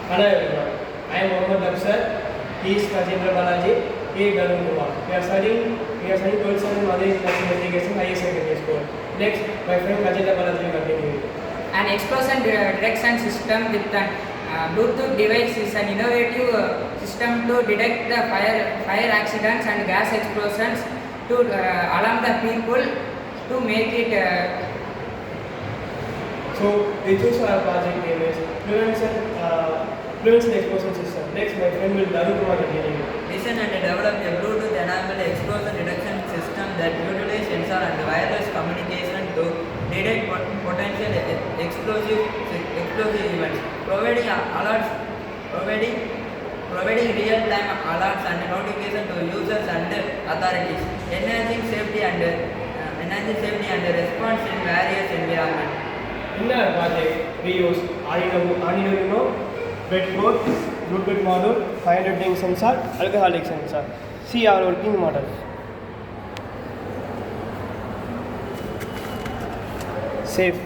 Hello everyone, I am Mohammad Afsar. He is Rajendra Balaji. He is Garun Kumar. We are studying 12th standard Mother International Education Higher Secondary School. Next, my friend Rajendra Balaji will continue. An explosion detection system with an Bluetooth device is an innovative system to detect the fire accidents and gas explosions to alarm the people to make it. So, we choose our project name is Prevention Explosion System. Next, my friend will Garun Kumar continue. Design and develop a Bluetooth-enabled explosion detection system that utilizes sensor and wireless communication to detect potential explosive events, providing real-time alerts and notification to users and authorities, enhancing safety and response in various environments. In our project, we use Arduino, breadboard, Bluetooth module, 500 ring sensor, alcoholic sensor. See our working model. Safe.